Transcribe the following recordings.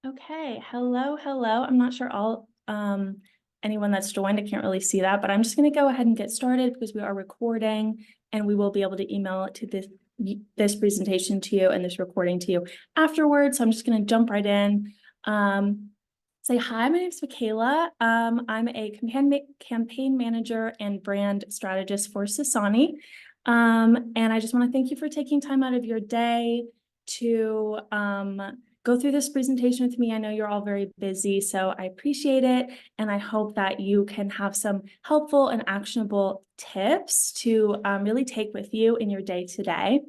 Okay, hello, hello. I'm not sure anyone that's joined, I can't really see that, but I'm just going to go ahead and get started because we are recording and we will be able to email it to this presentation to you and this recording to you afterwards. So I'm just going to jump right in. Say hi, my name is Michaela. I'm a campaign manager and brand strategist for Sasani. And I just want to thank you for taking time out of your day to go through this presentation with me. I know you're all very busy, so I appreciate it. And I hope that you can have some helpful and actionable tips to really take with you in your day today.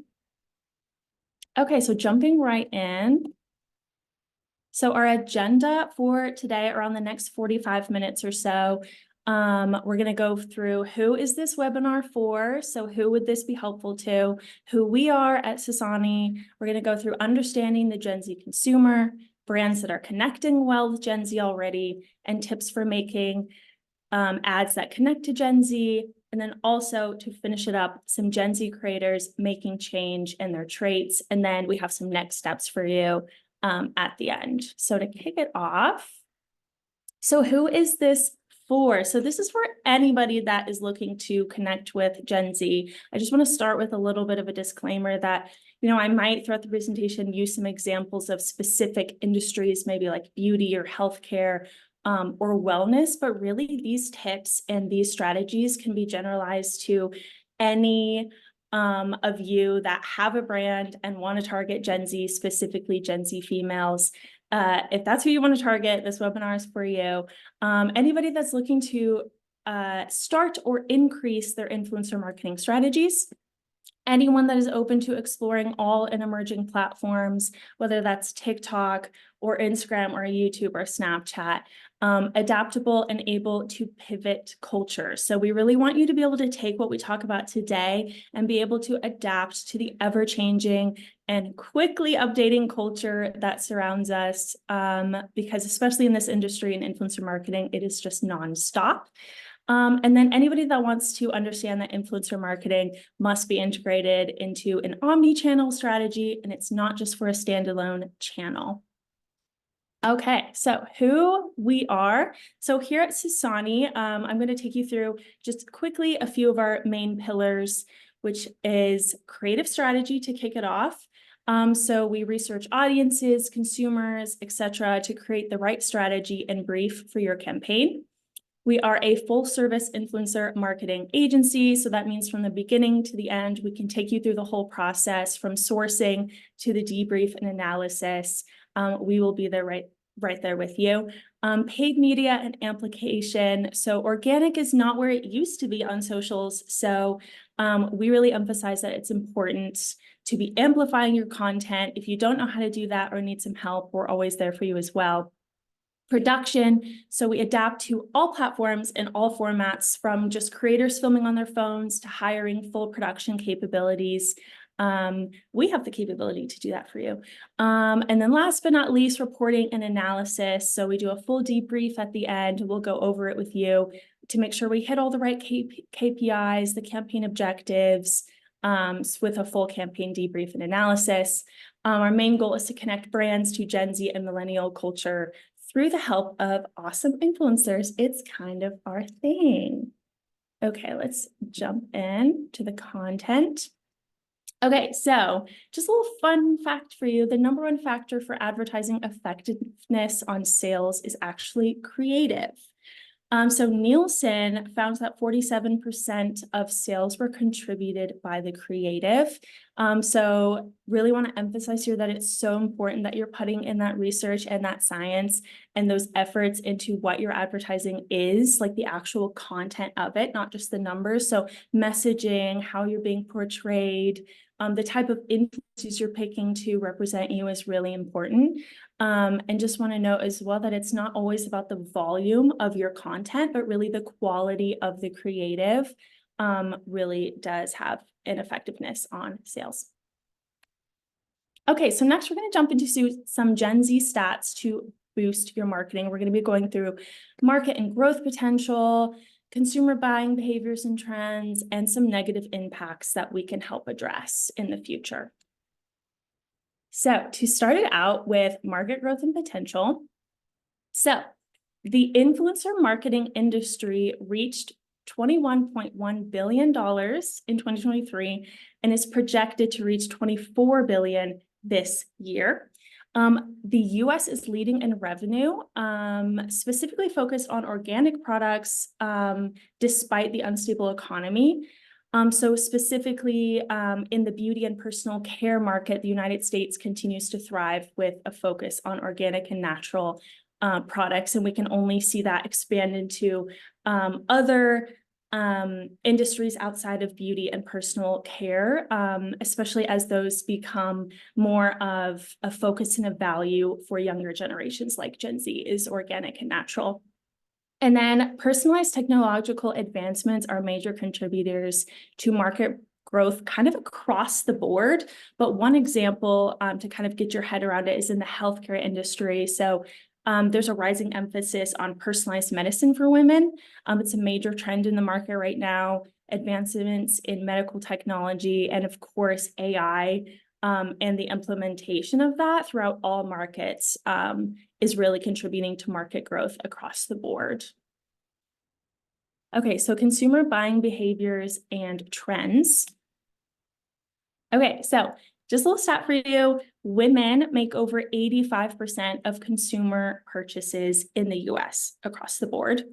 Okay, so jumping right in. So our agenda for today, around the next 45 minutes or so, we're going to go through who is this webinar for? So who would this be helpful to? Who we are at Sasani. We're going to go through understanding the Gen Z consumer, brands that are connecting well with Gen Z already, and tips for making ads that connect to Gen Z. And then also to finish it up, some Gen Z creators making change in their traits. And then we have some next steps for you at the end. So to kick it off, so who is this for? So this is for anybody that is looking to connect with Gen Z. I just want to start with a little bit of a disclaimer that, I might throughout the presentation use some examples of specific industries, maybe like beauty or healthcare or wellness, but really these tips and these strategies can be generalized to any of you that have a brand and want to target Gen Z, specifically Gen Z females. If that's who you want to target, this webinar is for you. Anybody that's looking to start or increase their influencer marketing strategies, anyone that is open to exploring all and emerging platforms, whether that's TikTok or Instagram or YouTube or Snapchat, adaptable and able to pivot culture. So we really want you to be able to take what we talk about today and be able to adapt to the ever-changing and quickly updating culture that surrounds us, because especially in this industry and influencer marketing, it is just nonstop. And then anybody that wants to understand that influencer marketing must be integrated into an omni-channel strategy, and it's not just for a standalone channel. Okay, so who we are. So here at Sasani, I'm going to take you through just quickly a few of our main pillars, which is creative strategy to kick it off. So we research audiences, consumers, etc., to create the right strategy and brief for your campaign. We are a full-service influencer marketing agency. So that means from the beginning to the end, we can take you through the whole process from sourcing to the debrief and analysis. We will be there right there with you. Paid media and amplification. So organic is not where it used to be on socials. So we really emphasize that it's important to be amplifying your content. If you don't know how to do that or need some help, we're always there for you as well. Production, so we adapt to all platforms and all formats, from just creators filming on their phones to hiring full production capabilities. We have the capability to do that for you. And then last but not least, reporting and analysis. So we do a full debrief at the end. We'll go over it with you to make sure we hit all the right KPIs, the campaign objectives, with a full campaign debrief and analysis. Our main goal is to connect brands to Gen Z and millennial culture through the help of awesome influencers. It's kind of our thing. Okay, let's jump in to the content. Okay, so just a little fun fact for you. The number one factor for advertising effectiveness on sales is actually creative. So Nielsen found that 47% of sales were contributed by the creative. So really want to emphasize here that it's so important that you're putting in that research and that science and those efforts into what your advertising is, like the actual content of it, not just the numbers. So messaging, how you're being portrayed, the type of influencers you're picking to represent you is really important. And just want to note as well that it's not always about the volume of your content, but really the quality of the creative really does have an effectiveness on sales. Okay, so next we're going to jump into some Gen Z stats to boost your marketing. We're going to be going through market and growth potential, consumer buying behaviors and trends, and some negative impacts that we can help address in the future. So to start it out with market growth and potential. So the influencer marketing industry reached $21.1 billion in 2023 and is projected to reach $24 billion this year. The US is leading in revenue, specifically focused on organic products, despite the unstable economy. So specifically in the beauty and personal care market, the United States continues to thrive with a focus on organic and natural products, and we can only see that expand into other industries outside of beauty and personal care, especially as those become more of a focus and a value for younger generations like Gen Z is organic and natural. And then personalized technological advancements are major contributors to market growth kind of across the board. But one example to kind of get your head around it is in the healthcare industry. So there's a rising emphasis on personalized medicine for women. It's a major trend in the market right now. Advancements in medical technology and of course AI and the implementation of that throughout all markets is really contributing to market growth across the board. Okay, so consumer buying behaviors and trends. Okay, so just a little stat for you. Women make over 85% of consumer purchases in the US across the board.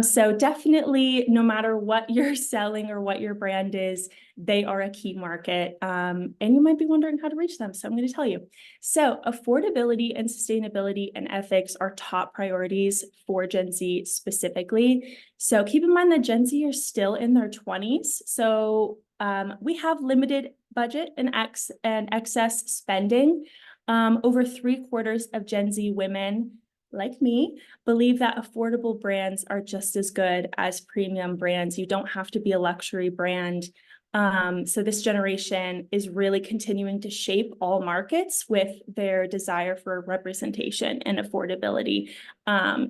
So definitely, no matter what you're selling or what your brand is, they are a key market. And you might be wondering how to reach them. So I'm going to tell you. So affordability and sustainability and ethics are top priorities for Gen Z specifically. So keep in mind that Gen Z are still in their 20s. So we have limited budget and excess spending. Over 3/4 of Gen Z women, like me, believe that affordable brands are just as good as premium brands. You don't have to be a luxury brand. So this generation is really continuing to shape all markets with their desire for representation and affordability.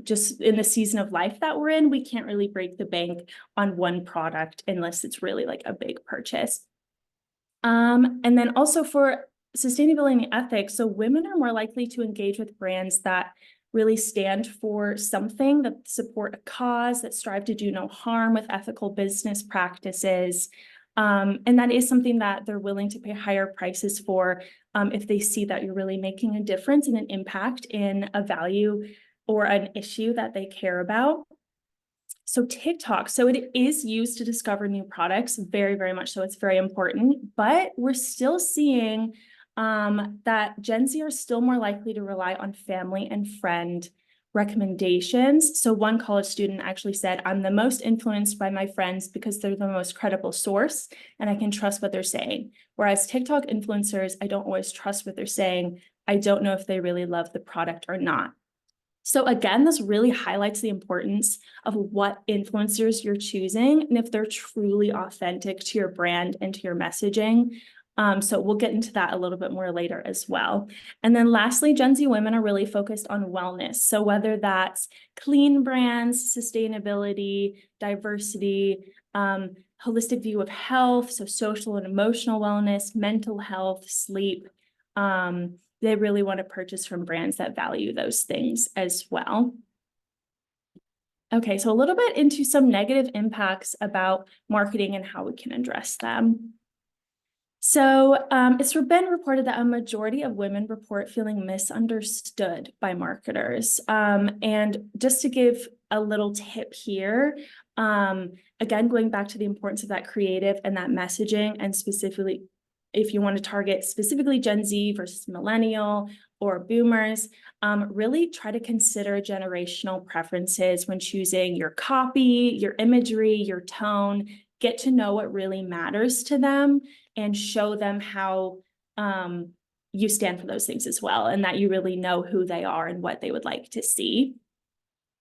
Just in the season of life that we're in, we can't really break the bank on one product unless it's really like a big purchase. And then also for sustainability and ethics, so women are more likely to engage with brands that really stand for something, that support a cause, that strive to do no harm with ethical business practices. And that is something that they're willing to pay higher prices for if they see that you're really making a difference and an impact in a value or an issue that they care about. So TikTok, so it is used to discover new products, very, very much so. It's very important, but we're still seeing that Gen Z are still more likely to rely on family and friend recommendations. So one college student actually said, I'm the most influenced by my friends because they're the most credible source and I can trust what they're saying. Whereas TikTok influencers, I don't always trust what they're saying. I don't know if they really love the product or not. So again, this really highlights the importance of what influencers you're choosing and if they're truly authentic to your brand and to your messaging. So we'll get into that a little bit more later as well. And then lastly, Gen Z women are really focused on wellness. So whether that's clean brands, sustainability, diversity, holistic view of health, so social and emotional wellness, mental health, sleep, they really want to purchase from brands that value those things as well. Okay, so a little bit into some negative impacts about marketing and how we can address them. So it's been reported that a majority of women report feeling misunderstood by marketers. And just to give a little tip here, again, going back to the importance of that creative and that messaging, and specifically, if you want to target specifically Gen Z versus millennial or boomers, really try to consider generational preferences when choosing your copy, your imagery, your tone. Get to know what really matters to them and show them how you stand for those things as well, and that you really know who they are and what they would like to see.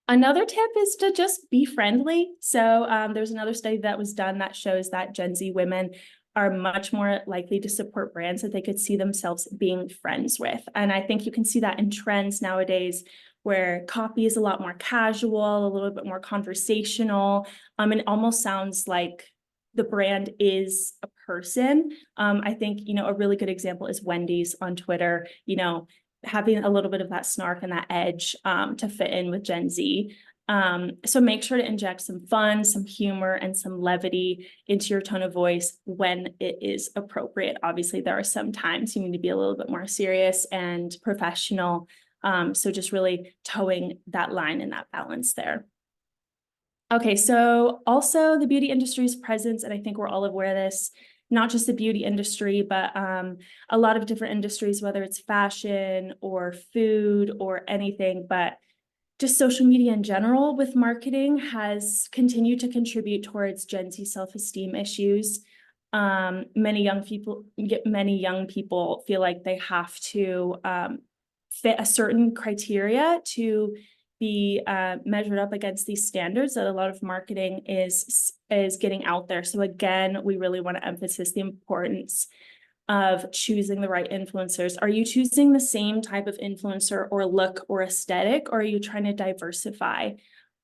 Another tip is to just be friendly. So there's another study that was done that shows that Gen Z women are much more likely to support brands that they could see themselves being friends with. And I think you can see that in trends nowadays where copy is a lot more casual, a little bit more conversational. It almost sounds like the brand is a person. I think, you know, a really good example is Wendy's on Twitter, you know, having a little bit of that snark and that edge to fit in with Gen Z. So make sure to inject some fun, some humor, and some levity into your tone of voice when it is appropriate. Obviously, there are some times you need to be a little bit more serious and professional. So just really towing that line and that balance there. Okay, so also the beauty industry's presence, and I think we're all aware of this, not just the beauty industry, but a lot of different industries, whether it's fashion or food or anything, but just social media in general with marketing has continued to contribute towards Gen Z self-esteem issues. Many young people feel like they have to fit a certain criteria to be measured up against these standards that a lot of marketing is getting out there. So again, we really want to emphasize the importance of choosing the right influencers. Are you choosing the same type of influencer or look or aesthetic, or are you trying to diversify?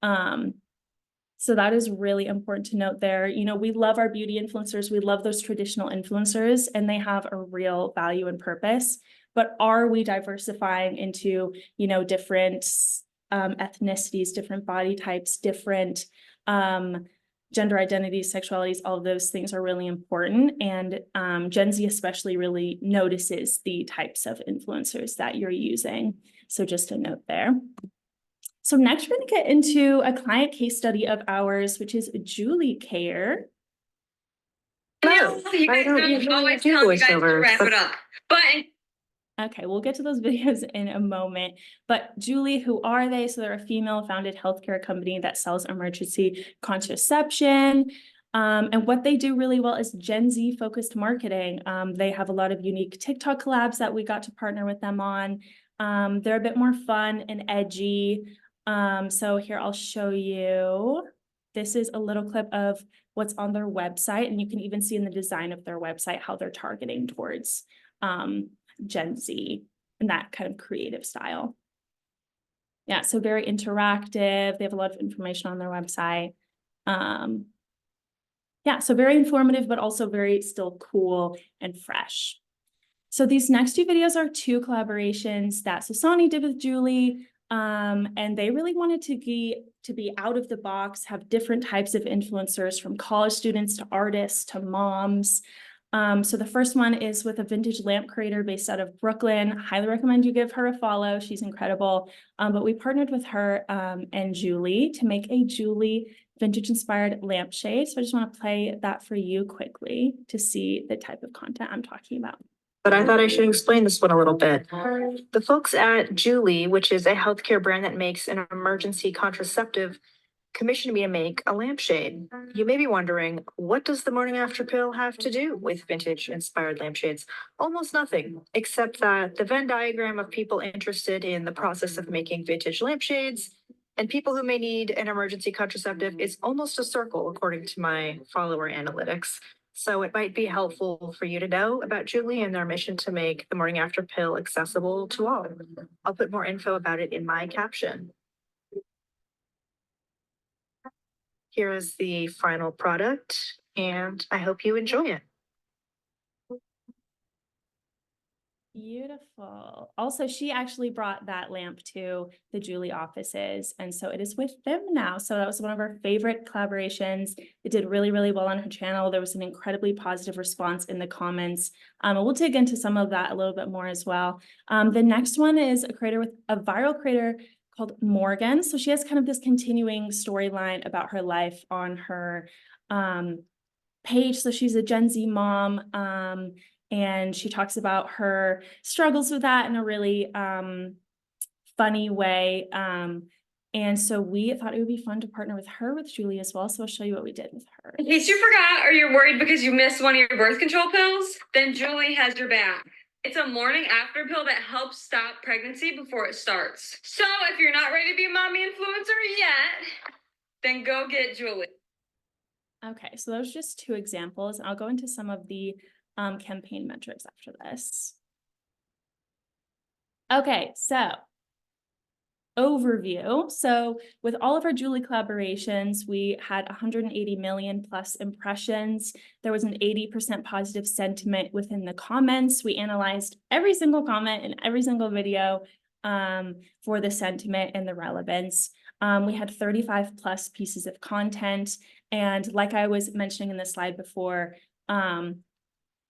So that is really important to note there. You know, we love our beauty influencers. We love those traditional influencers, and they have a real value and purpose. But are we diversifying into, you know, different ethnicities, different body types, different gender identities, sexualities? All of those things are really important. And Gen Z especially really notices the types of influencers that you're using. So just a note there. So next, we're going to get into a client case study of ours, which is Julie Care. No, I don't usually do voiceovers. Wrap it up. But okay, we'll get to those videos in a moment. But Julie, who are they? So they're a female-founded healthcare company that sells emergency contraception. And what they do really well is Gen Z-focused marketing. They have a lot of unique TikTok collabs that we got to partner with them on. They're a bit more fun and edgy. So here I'll show you. This is a little clip of what's on their website, and you can even see in the design of their website how they're targeting towards Gen Z and that kind of creative style. Yeah, so very interactive. They have a lot of information on their website. Yeah, so very informative, but also very still cool and fresh. So these next two videos are two collaborations that Sasani did with Julie. And they really wanted to be out of the box, have different types of influencers, from college students to artists to moms. So the first one is with a vintage lamp creator based out of Brooklyn. Highly recommend you give her a follow. She's incredible. But we partnered with her and Julie to make a Julie vintage inspired lampshade. So I just want to play that for you quickly to see the type of content I'm talking about. But I thought I should explain this one a little bit. The folks at Julie, which is a healthcare brand that makes an emergency contraceptive, commissioned me to make a lampshade. You may be wondering, what does the morning after pill have to do with vintage inspired lampshades? Almost nothing, except that the Venn diagram of people interested in the process of making vintage lampshades and people who may need an emergency contraceptive is almost a circle, according to my follower analytics. So it might be helpful for you to know about Julie and their mission to make the morning after pill accessible to all. I'll put more info about it in my caption. Here is the final product, and I hope you enjoy it. Beautiful. Also, she actually brought that lamp to the Julie offices, and so it is with them now. So that was one of our favorite collaborations. It did really, really well on her channel. There was an incredibly positive response in the comments. We'll dig into some of that a little bit more as well. The next one is a viral creator called Morgan. So she has kind of this continuing storyline about her life on her page. So she's a Gen Z mom. And she talks about her struggles with that in a really funny way. And so we thought it would be fun to partner with her with Julie as well. So I'll show you what we did with her. In case you forgot or you're worried because you missed one of your birth control pills, then Julie has your back. It's a morning after pill that helps stop pregnancy before it starts. So if you're not ready to be a mommy influencer yet, then go get Julie. Okay, so those are just two examples. And I'll go into some of the campaign metrics after this. Okay, so overview. So with all of our Julie collaborations, we had 180 million plus impressions. There was an 80% positive sentiment within the comments. We analyzed every single comment in every single video for the sentiment and the relevance. We had 35 plus pieces of content. And like I was mentioning in the slide before,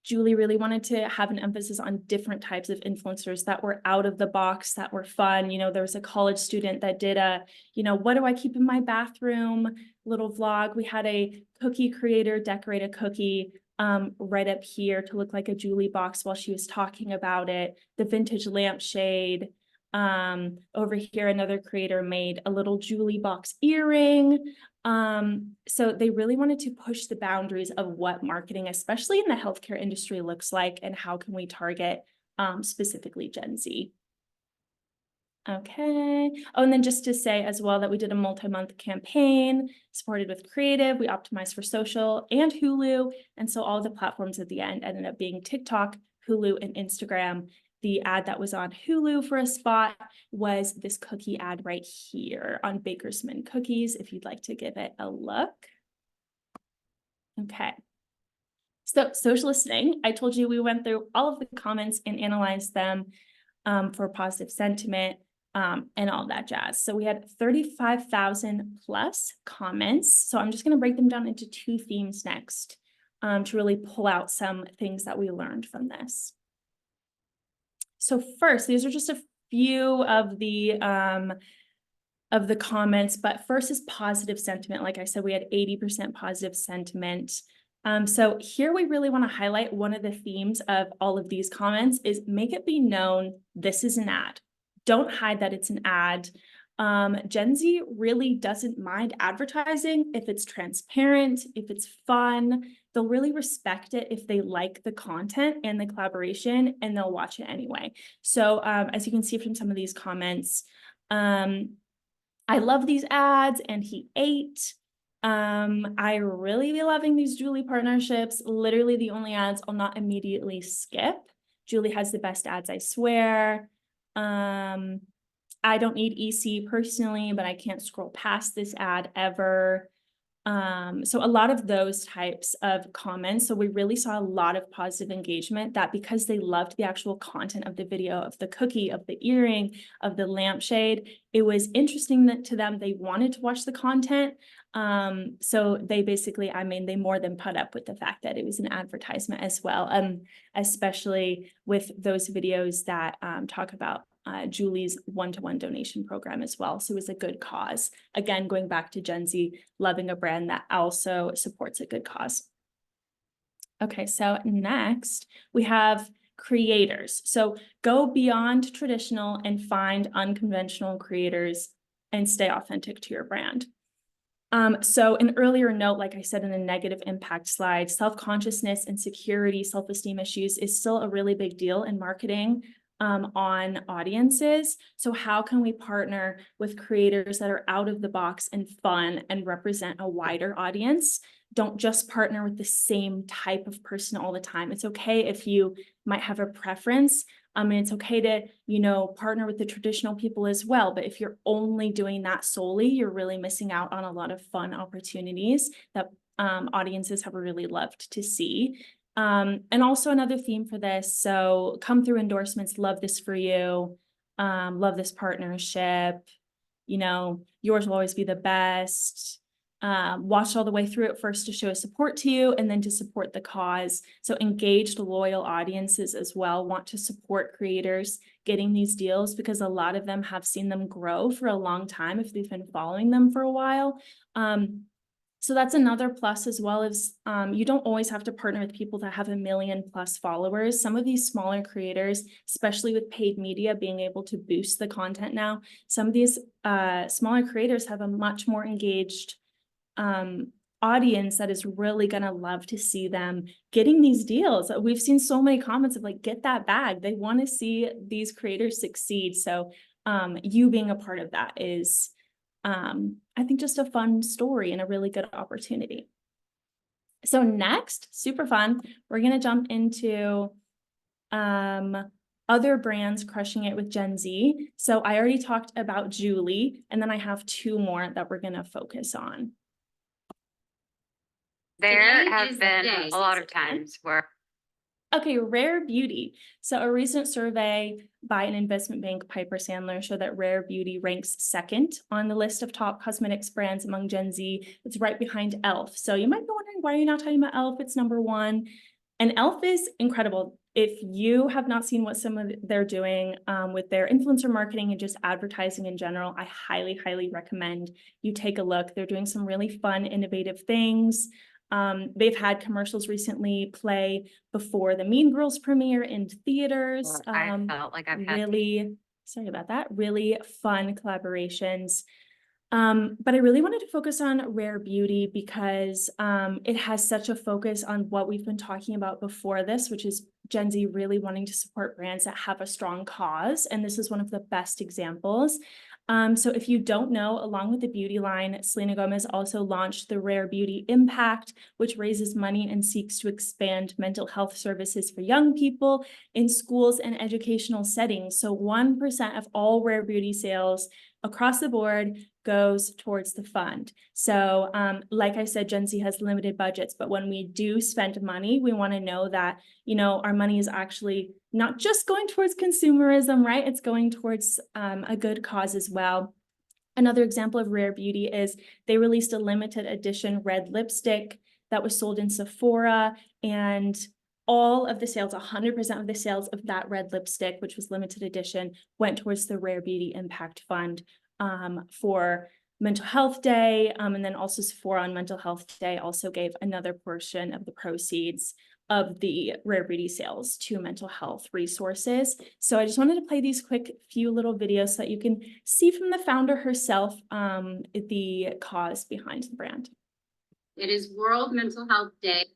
Julie really wanted to have an emphasis on different types of influencers that were out of the box, that were fun. You know, there was a college student that did a, you know, what do I keep in my bathroom little vlog. We had a cookie creator decorate a cookie right up here to look like a Julie box while she was talking about it. The vintage lampshade. Over here, another creator made a little Julie box earring. So they really wanted to push the boundaries of what marketing, especially in the healthcare industry, looks like, and how can we target specifically Gen Z. Okay. Oh, and then just to say as well that we did a multi-month campaign supported with creative. We optimized for social and Hulu. And so all the platforms at the end ended up being TikTok, Hulu, and Instagram. The ad that was on Hulu for a spot was this cookie ad right here on Bakersman Cookies, if you'd like to give it a look. Okay. So social listening, I told you we went through all of the comments and analyzed them for positive sentiment and all that jazz. So we had 35,000 plus comments. So I'm just going to break them down into two themes next to really pull out some things that we learned from this. So first, these are just a few of the comments, but first is positive sentiment. Like I said, we had 80% positive sentiment. So here we really want to highlight one of the themes of all of these comments is make it be known this is an ad. Don't hide that it's an ad. Gen Z really doesn't mind advertising if it's transparent, if it's fun. They'll really respect it if they like the content and the collaboration, and they'll watch it anyway. So as you can see from some of these comments, I love these ads and he ate. I really be loving these Julie partnerships. Literally the only ads I'll not immediately skip. Julie has the best ads, I swear. I don't need EC personally, but I can't scroll past this ad ever. So a lot of those types of comments. So we really saw a lot of positive engagement that because they loved the actual content of the video, of the cookie, of the earring, of the lampshade, it was interesting to them. They wanted to watch the content. So they basically, I mean, they more than put up with the fact that it was an advertisement as well. Especially with those videos that talk about Julie's one-to-one donation program as well. So it was a good cause. Again, going back to Gen Z, loving a brand that also supports a good cause. Okay, so next we have creators. So go beyond traditional and find unconventional creators and stay authentic to your brand. So an earlier note, like I said in the negative impact slide, self-consciousness, insecurity, self-esteem issues is still a really big deal in marketing on audiences. So how can we partner with creators that are out of the box and fun and represent a wider audience? Don't just partner with the same type of person all the time. It's okay if you might have a preference. And it's okay to, you know, partner with the traditional people as well. But if you're only doing that solely, you're really missing out on a lot of fun opportunities that audiences have really loved to see. And also another theme for this. So come through endorsements, love this for you. Love this partnership. You know, yours will always be the best. Watch all the way through it first to show support to you and then to support the cause. So engaged, loyal audiences as well want to support creators getting these deals because a lot of them have seen them grow for a long time if they've been following them for a while. So that's another plus as well as you don't always have to partner with people that have 1 million plus followers. Some of these smaller creators, especially with paid media being able to boost the content now, some of these smaller creators have a much more engaged audience that is really going to love to see them getting these deals. We've seen so many comments of like, get that bag. They want to see these creators succeed. So you being a part of that is, I think, just a fun story and a really good opportunity. So next, super fun, we're going to jump into other brands crushing it with Gen Z. So I already talked about Julie, and then I have two more that we're gonna focus on. There Today have is the been day. a lot of times where Okay, rare beauty. So a recent survey by an investment bank, Piper Sandler, showed that rare beauty ranks second on the list of top cosmetics brands among Gen Z. It's right behind e.l.f. So you might be wondering, why are you not talking about e.l.f.? It's number one. And e.l.f. is incredible. If you have not seen what some of they're doing with their influencer marketing and just advertising in general, I highly, highly recommend you take a look. They're doing some really fun, innovative things. They've had commercials recently play before the Mean Girls premiere in theaters. I felt like I've had Really, sorry about that, really fun collaborations. But I really wanted to focus on rare beauty because it has such a focus on what we've been talking about before this, which is Gen Z really wanting to support brands that have a strong cause. And this is one of the best examples. So if you don't know, along with the beauty line, Selena Gomez also launched the Rare Beauty Impact, which raises money and seeks to expand mental health services for young people in schools and educational settings. So 1% of all rare beauty sales across the board goes towards the fund. So like I said, Gen Z has limited budgets, but when we do spend money, we want to know that, you know, our money is actually not just going towards consumerism, right? It's going towards a good cause as well. Another example of rare beauty is they released a limited edition red lipstick that was sold in Sephora, and all of the sales, 100% of the sales of that red lipstick, which was limited edition, went towards the Rare Beauty Impact Fund for Mental Health Day. And then also Sephora on Mental Health Day also gave another portion of the proceeds of the rare beauty sales to mental health resources. So I just wanted to play these quick few little videos so that you can see from the founder herself the cause behind the brand. It is World Mental Health Day.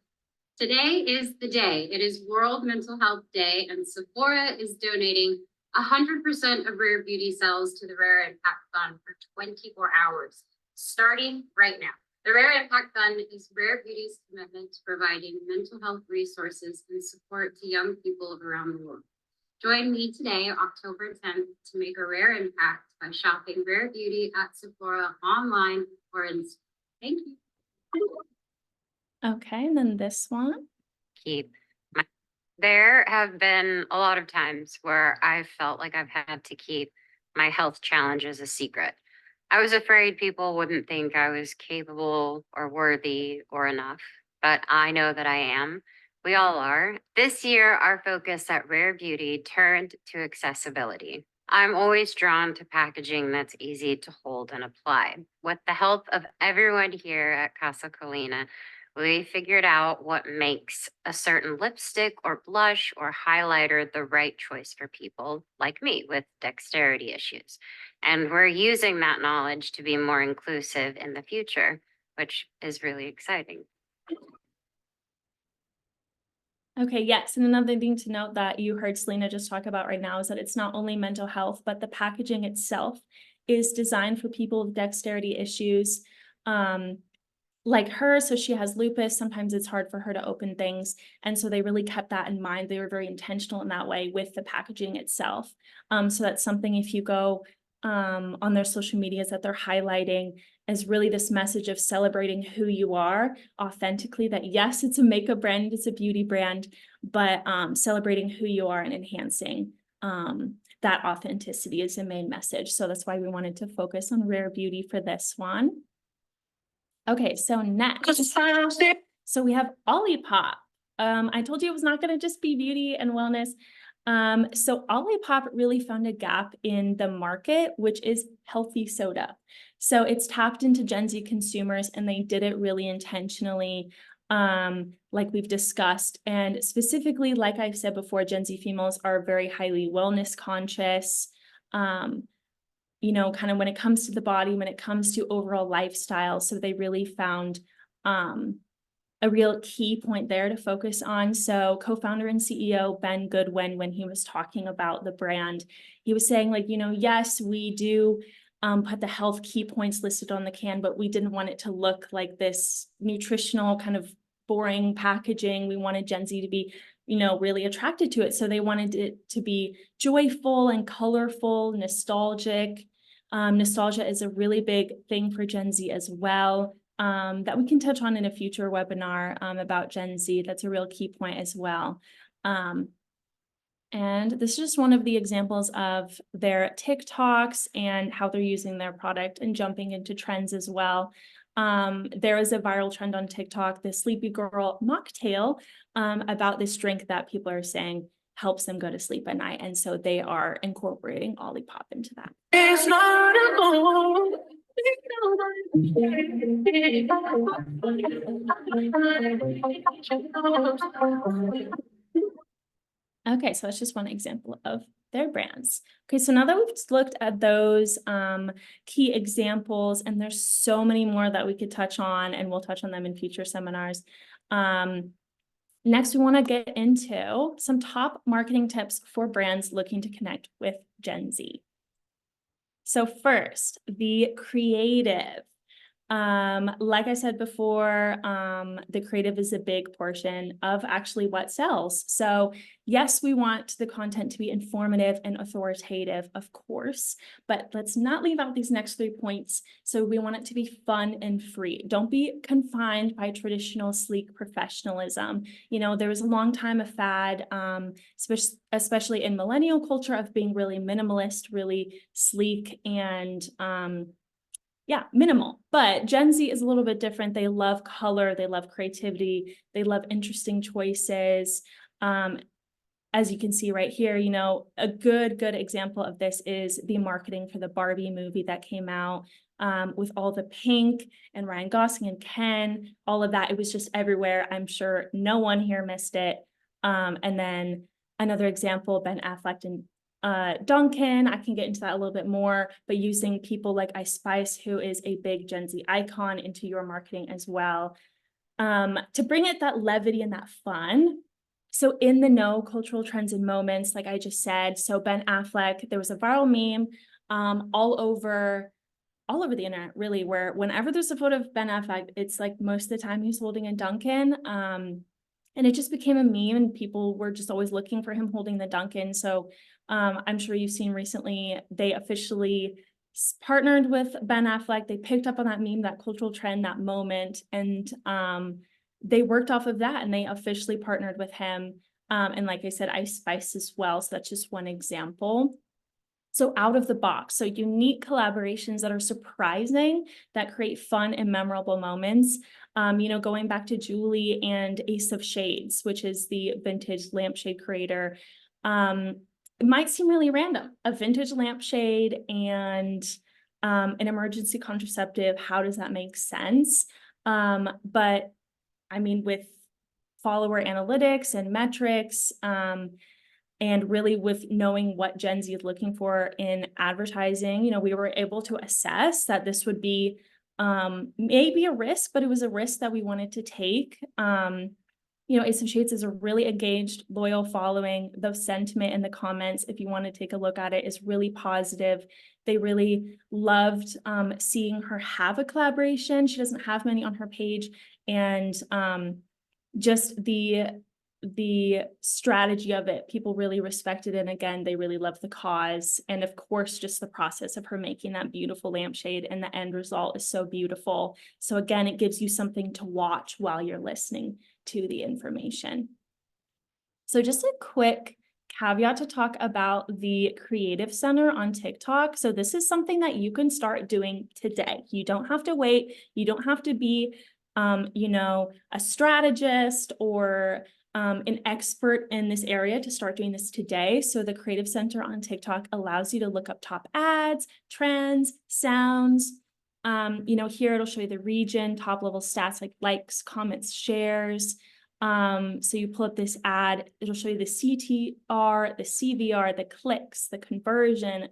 Today is the day. It is World Mental Health Day, and Sephora is donating 100% of rare beauty sales to the Rare Impact Fund for 24 hours, starting right now. The Rare Impact Fund is Rare Beauty's commitment to providing mental health resources and support to young people around the world. Join me today, October 10th, to make a rare impact by shopping Rare Beauty at Sephora online or in store. Thank you. Okay, and then this one. there have been a lot of times where I felt like I've had to keep my health challenges a secret. I was afraid people wouldn't think I was capable or worthy or enough, but I know that I am. We all are. This year, our focus at Rare Beauty turned to accessibility. I'm always drawn to packaging that's easy to hold and apply. With the help of everyone here at Casa Colina, we figured out what makes a certain lipstick or blush or highlighter the right choice for people like me with dexterity issues. And we're using that knowledge to be more inclusive in the future, which is really exciting. Okay, yes, and another thing to note that you heard Selena just talk about right now is that it's not only mental health, but the packaging itself is designed for people with dexterity issues like her. So she has lupus. Sometimes it's hard for her to open things. And so they really kept that in mind. They were very intentional in that way with the packaging itself. So that's something, if you go on their social medias, that they're highlighting as really this message of celebrating who you are authentically, that yes, it's a makeup brand, it's a beauty brand, but celebrating who you are and enhancing that authenticity is the main message. So that's why we wanted to focus on Rare Beauty for this one. Okay, so next. So we have Olipop. I told you it was not going to just be beauty and wellness. So Olipop really found a gap in the market, which is healthy soda. So it's tapped into Gen Z consumers, and they did it really intentionally, like we've discussed. And specifically, like I've said before, Gen Z females are very highly wellness conscious. You know, kind of when it comes to the body, when it comes to overall lifestyle. So they really found a real key point there to focus on. So co-founder and CEO Ben Goodwin, when he was talking about the brand, he was saying, like, you know, yes, we do put the health key points listed on the can, but we didn't want it to look like this nutritional kind of boring packaging. We wanted Gen Z to be really attracted to it. So they wanted it to be joyful and colorful, nostalgic. Nostalgia is a really big thing for Gen Z as well, that we can touch on in a future webinar about Gen Z. That's a real key point as well. And this is just one of the examples of their TikToks and how they're using their product and jumping into trends as well. There is a viral trend on TikTok, the Sleepy Girl mocktail, about this drink that people are saying helps them go to sleep at night. And so they are incorporating Olipop into that. It's not Okay, so that's just one example of their brands. Okay, so now that we've just looked at those key examples, and there's so many more that we could touch on, and we'll touch on them in future seminars. Next, we want to get into some top marketing tips for brands looking to connect with Gen Z. So first, the creative. Like I said before, the creative is a big portion of actually what sells. So yes, we want the content to be informative and authoritative, of course, but let's not leave out these next 3 points. So we want it to be fun and free. Don't be confined by traditional sleek professionalism. There was a long time a fad, especially in millennial culture, of being really minimalist, really sleek, and minimal. But Gen Z is a little bit different. They love color, they love creativity, they love interesting choices. As you can see right here, a good example of this is the marketing for the Barbie movie that came out, with all the pink and Ryan Gosling and Ken, all of that. It was just everywhere. I'm sure no one here missed it. And then another example, Ben Affleck and Duncan, I can get into that a little bit more, but using people like Ice Spice, who is a big Gen Z icon, into your marketing as well, to bring it that levity and that fun. So in the know cultural trends and moments, like I just said, so Ben Affleck, there was a viral meme all over the internet, really, where whenever there's a photo of Ben Affleck, it's like most of the time he's holding a Duncan. And it just became a meme, and people were just always looking for him holding the Duncan. So I'm sure you've seen recently, they officially partnered with Ben Affleck. They picked up on that meme, that cultural trend, that moment, and they worked off of that, and they officially partnered with him. And like I said, Ice Spice as well. So that's just one example. So out of the box, so unique collaborations that are surprising, that create fun and memorable moments. Going back to Julie and Ace of Shades, which is the vintage lampshade creator. It might seem really random, a vintage lampshade and an emergency contraceptive. How does that make sense? But I mean, with follower analytics and metrics, and really with knowing what Gen Z is looking for in advertising, we were able to assess that this would be maybe a risk, but it was a risk that we wanted to take. Ace of Shades is a really engaged, loyal following. The sentiment in the comments, if you want to take a look at it, is really positive. They really loved seeing her have a collaboration. She doesn't have many on her page, and just the strategy of it, people really respected it. And again, they really love the cause. And of course, just the process of her making that beautiful lampshade, and the end result is so beautiful. So again, it gives you something to watch while you're listening to the information. So just a quick caveat to talk about the Creative Center on TikTok. So this is something that you can start doing today. You don't have to wait. You don't have to be, a strategist or an expert in this area to start doing this today. So the Creative Center on TikTok allows you to look up top ads, trends, sounds. Here it'll show you the region, top level stats like likes, comments, shares. So you pull up this ad, it'll show you the CTR, the CVR, the clicks, the conversion.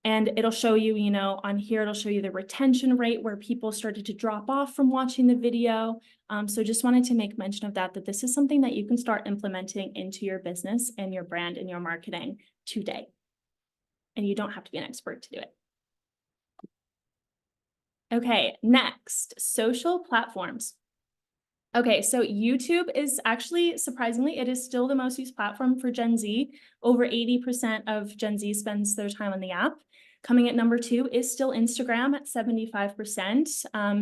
And it'll show you, on here, it'll show you the retention rate where people started to drop off from watching the video. So just wanted to make mention of that this is something that you can start implementing into your business and your brand and your marketing today. And you don't have to be an expert to do it. Okay, next, social platforms. Okay, so YouTube is actually, surprisingly, it is still the most used platform for Gen Z. Over 80% of Gen Z spends their time on the app. Coming at number 2 is still Instagram at 75%.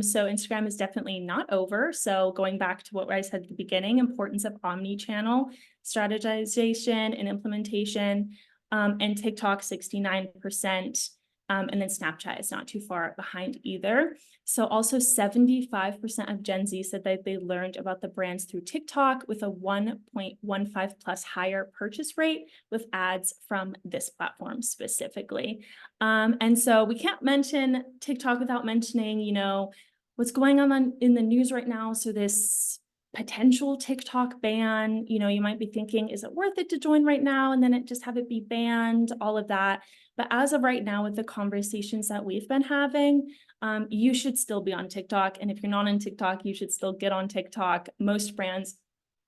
So Instagram is definitely not over. So going back to what I said at the beginning, importance of omni-channel strategization and implementation, and TikTok 69%. And then Snapchat is not too far behind either. So also 75% of Gen Z said that they learned about the brands through TikTok with a 1.15 plus higher purchase rate with ads from this platform specifically. And so we can't mention TikTok without mentioning, you know, what's going on in the news right now. So this potential TikTok ban, you know, you might be thinking, is it worth it to join right now? And then just have it be banned, all of that. But as of right now, with the conversations that we've been having, you should still be on TikTok. And if you're not on TikTok, you should still get on TikTok. Most brands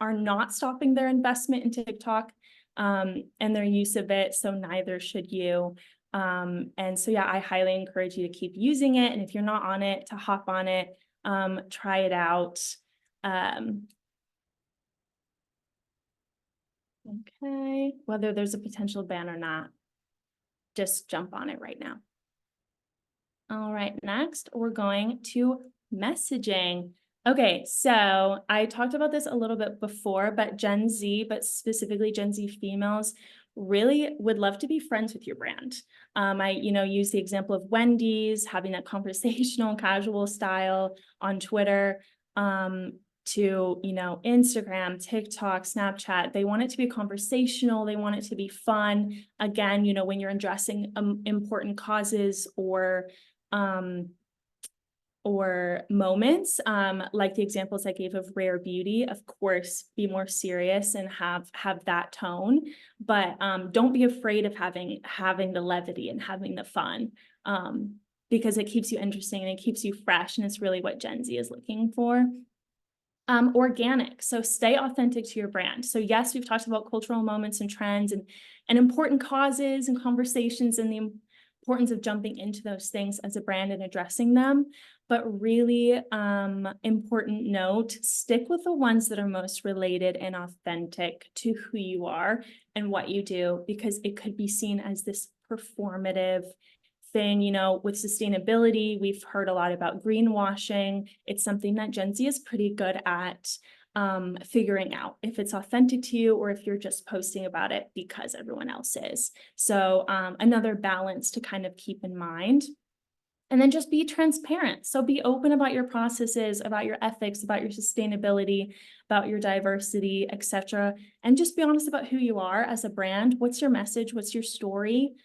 are not stopping their investment in TikTok and their use of it. So neither should you. And so, yeah, I highly encourage you to keep using it. And if you're not on it, to hop on it, try it out. Okay, whether there's a potential ban or not, just jump on it right now. All right, next we're going to messaging. Okay, so I talked about this a little bit before, but Gen Z, but specifically Gen Z females, really would love to be friends with your brand. I, use the example of Wendy's having that conversational, casual style on Twitter, to, Instagram, TikTok, Snapchat. They want it to be conversational. They want it to be fun. Again, when you're addressing important causes or moments, like the examples I gave of rare beauty, of course, be more serious and have that tone, but don't be afraid of having the levity and having the fun, because it keeps you interesting and it keeps you fresh, and it's really what Gen Z is looking for. Organic, so stay authentic to your brand. So yes, we've talked about cultural moments and trends and important causes and conversations and the importance of jumping into those things as a brand and addressing them. But really important note, stick with the ones that are most related and authentic to who you are and what you do, because it could be seen as this performative thing. With sustainability, we've heard a lot about greenwashing. It's something that Gen Z is pretty good at figuring out if it's authentic to you or if you're just posting about it because everyone else is. So another balance to kind of keep in mind. And then just be transparent. So be open about your processes, about your ethics, about your sustainability, about your diversity, etc. And just be honest about who you are as a brand. What's your message? What's your story?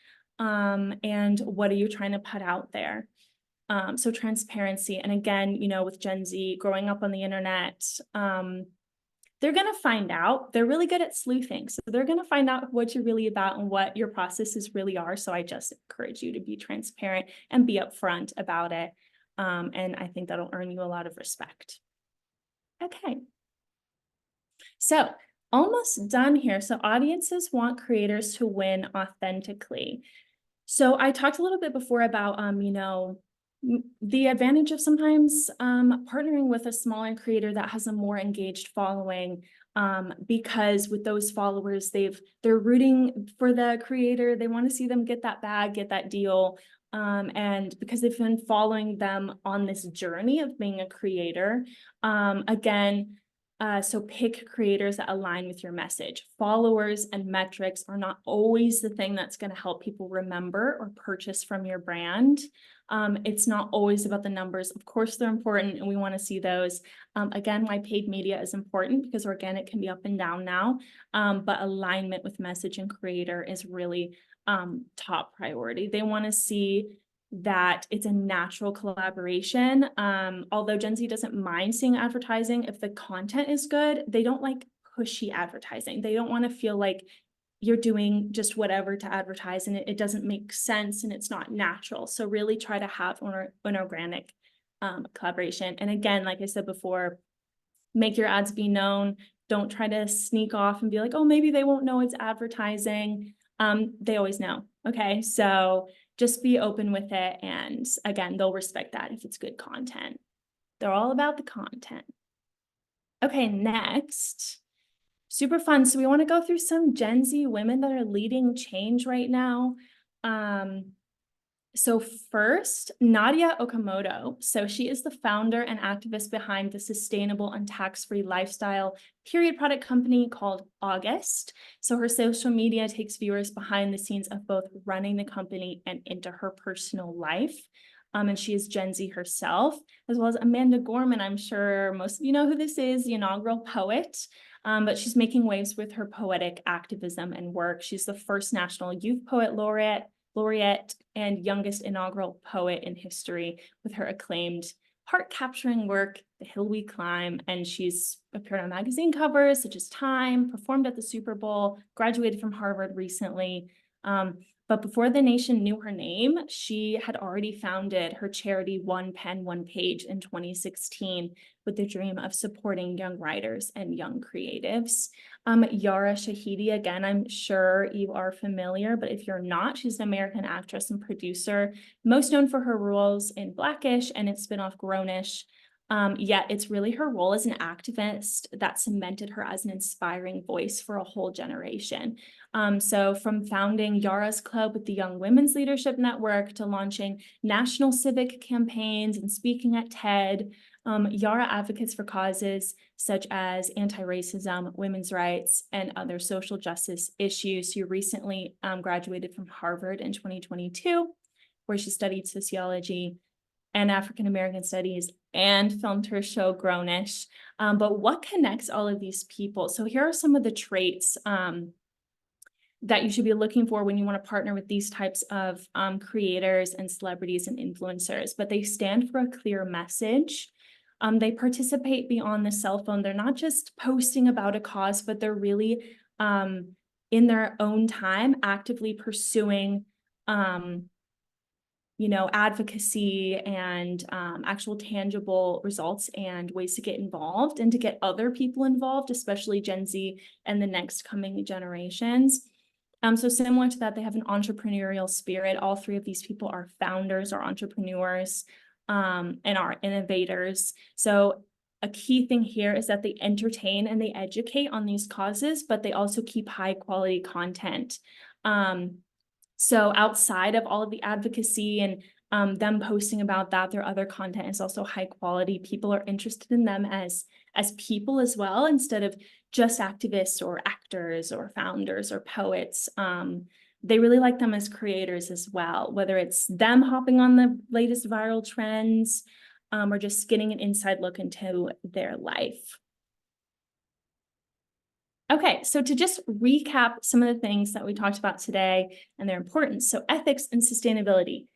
And what are you trying to put out there? So transparency. And again, with Gen Z growing up on the internet, they're going to find out. They're really good at sleuthing. So they're going to find out what you're really about and what your processes really are. So I just encourage you to be transparent and be upfront about it. And I think that'll earn you a lot of respect. Okay. So almost done here. So audiences want creators to win authentically. So I talked a little bit before about, the advantage of sometimes partnering with a smaller creator that has a more engaged following, because with those followers, they're rooting for the creator. They want to see them get that bag, get that deal. And because they've been following them on this journey of being a creator, so pick creators that align with your message. Followers and metrics are not always the thing that's going to help people remember or purchase from your brand. It's not always about the numbers. Of course, they're important and we want to see those. Again, why paid media is important, because organic can be up and down now, but alignment with message and creator is really top priority. They want to see that it's a natural collaboration. Although Gen Z doesn't mind seeing advertising, if the content is good, they don't like pushy advertising. They don't want to feel like you're doing just whatever to advertise and it doesn't make sense and it's not natural. So really try to have an organic collaboration. And again, like I said before, make your ads be known. Don't try to sneak off and be like, oh, maybe they won't know it's advertising. They always know. Okay, so just be open with it. And again, they'll respect that if it's good content. They're all about the content. Okay, next. Super fun. So we want to go through some Gen Z women that are leading change right now. So first, Nadia Okamoto. So she is the founder and activist behind the sustainable and tax-free lifestyle period product company called August. So her social media takes viewers behind the scenes of both running the company and into her personal life. And she is Gen Z herself, as well as Amanda Gorman. I'm sure most of you know who this is, the inaugural poet. But she's making waves with her poetic activism and work. She's the first National Youth Poet Laureate and youngest inaugural poet in history, with her acclaimed heart-capturing work, The Hill We Climb, and she's appeared on magazine covers such as Time, performed at the Super Bowl, graduated from Harvard recently. But before the nation knew her name, she had already founded her charity One Pen, One Page in 2016 with the dream of supporting young writers and young creatives. Yara Shahidi, again, I'm sure you are familiar, but if you're not, she's an American actress and producer, most known for her roles in Blackish and its spinoff Grownish. Yet it's really her role as an activist that cemented her as an inspiring voice for a whole generation. So from founding Yara's Club with the Young Women's Leadership Network to launching national civic campaigns and speaking at TED, Yara advocates for causes such as anti-racism, women's rights, and other social justice issues. She recently graduated from Harvard in 2022, where she studied sociology and African-American studies and filmed her show Grownish. But what connects all of these people? So here are some of the traits that you should be looking for when you want to partner with these types of creators and celebrities and influencers. But they stand for a clear message. They participate beyond the cell phone. They're not just posting about a cause, but they're really in their own time actively pursuing advocacy and actual tangible results and ways to get involved and to get other people involved, especially Gen Z and the next coming generations. So similar to that, they have an entrepreneurial spirit. All three of these people are founders, are entrepreneurs, and are innovators. So a key thing here is that they entertain and they educate on these causes, but they also keep high quality content. So outside of all of the advocacy and them posting about that, their other content is also high quality. People are interested in them as people as well, instead of just activists or actors or founders or poets. They really like them as creators as well, whether it's them hopping on the latest viral trends or just getting an inside look into their life. Okay, so to just recap some of the things that we talked about today and their importance. So ethics and sustainability.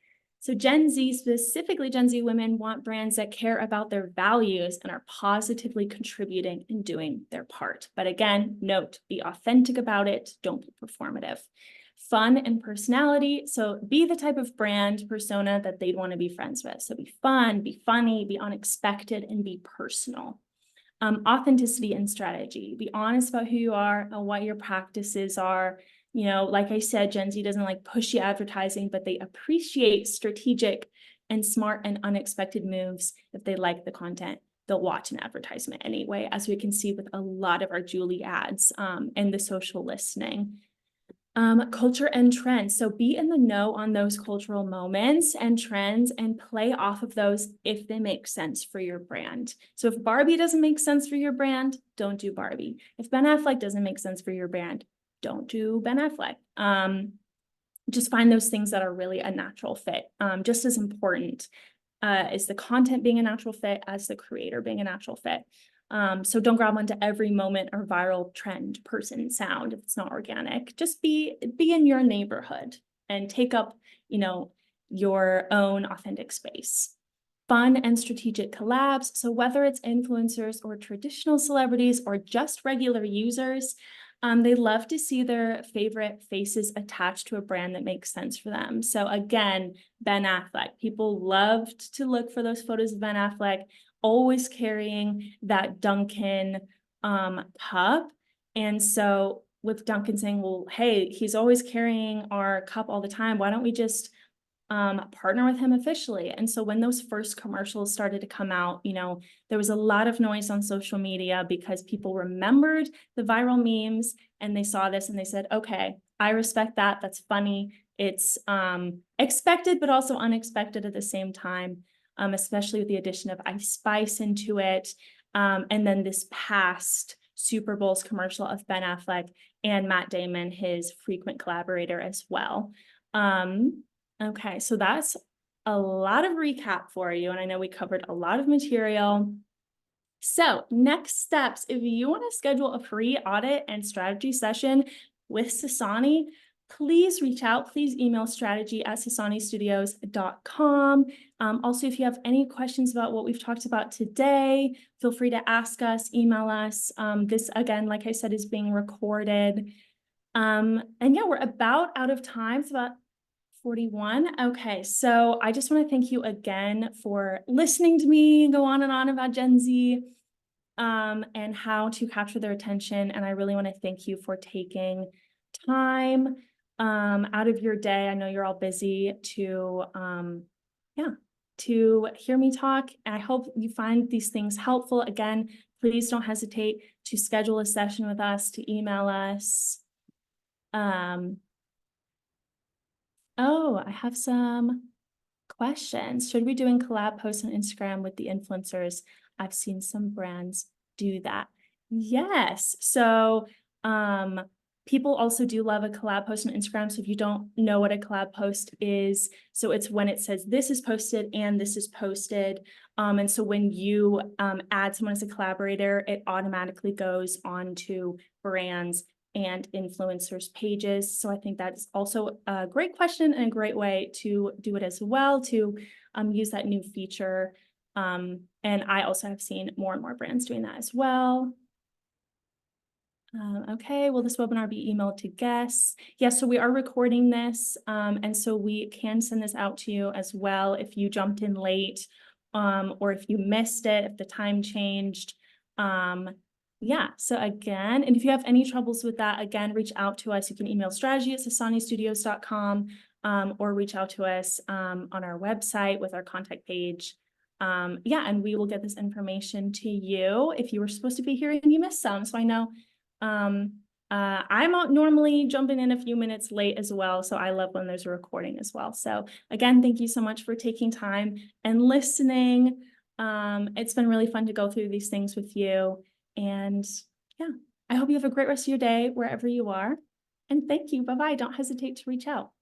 So Gen Z, specifically Gen Z women, want brands that care about their values and are positively contributing and doing their part. But again, note, be authentic about it, don't be performative. Fun and personality. So be the type of brand persona that they'd want to be friends with. So be fun, be funny, be unexpected, and be personal. Authenticity and strategy. Be honest about who you are and what your practices are. Like I said, Gen Z doesn't like pushy advertising, but they appreciate strategic and smart and unexpected moves. If they like the content, they'll watch an advertisement anyway, as we can see with a lot of our Julie ads and the social listening. Culture and trends. So be in the know on those cultural moments and trends and play off of those if they make sense for your brand. So if Barbie doesn't make sense for your brand, don't do Barbie. If Ben Affleck doesn't make sense for your brand, don't do Ben Affleck. Just find those things that are really a natural fit. Just as important is the content being a natural fit as the creator being a natural fit. So don't grab onto every moment or viral trend, person, sound if it's not organic. Just be in your neighborhood and take up, your own authentic space. Fun and strategic collabs. So whether it's influencers or traditional celebrities or just regular users, they love to see their favorite faces attached to a brand that makes sense for them. So again, Ben Affleck. People loved to look for those photos of Ben Affleck, always carrying that Dunkin' cup. And so with Dunkin' saying, well, hey, he's always carrying our cup all the time. Why don't we just partner with him officially. And so when those first commercials started to come out, there was a lot of noise on social media because people remembered the viral memes and they saw this and they said, okay, I respect that. That's funny. It's expected, but also unexpected at the same time, especially with the addition of Ice Spice into it. And then this past Super Bowl's commercial of Ben Affleck and Matt Damon, his frequent collaborator as well. Okay, so that's a lot of recap for you. And I know we covered a lot of material. So next steps, if you want to schedule a free audit and strategy session with Sasani, please reach out. Please email strategy@sasanistudios.com. Also, if you have any questions about what we've talked about today, feel free to ask us, email us. This, again, like I said, is being recorded. And yeah, we're about out of time. It's about 41. Okay, so I just want to thank you again for listening to me go on and on about Gen Z and how to capture their attention. And I really want to thank you for taking time out of your day. I know you're all busy to hear me talk. And I hope you find these things helpful. Again, please don't hesitate to schedule a session with us, to email us. Oh, I have some questions. Should we be doing collab posts on Instagram with the influencers? I've seen some brands do that. Yes. So people also do love a collab post on Instagram. So if you don't know what a collab post is, so it's when it says this is posted and this is posted. And so when you add someone as a collaborator, it automatically goes on to brands and influencers pages. So I think that's also a great question and a great way to do it as well, to use that new feature. And I also have seen more and more brands doing that as well. Okay, will this webinar be emailed to guests? Yes, so we are recording this, and so we can send this out to you as well if you jumped in late, or if you missed it, if the time changed. Yeah, so again, and if you have any troubles with that, again, reach out to us. You can email strategy@sasanistudios.com, or reach out to us on our website with our contact page. Yeah, and we will get this information to you if you were supposed to be here and you missed some. So I know I'm normally jumping in a few minutes late as well. So I love when there's a recording as well. So again, thank you so much for taking time and listening. It's been really fun to go through these things with you. And yeah, I hope you have a great rest of your day wherever you are. And thank you. Bye-bye. Don't hesitate to reach out.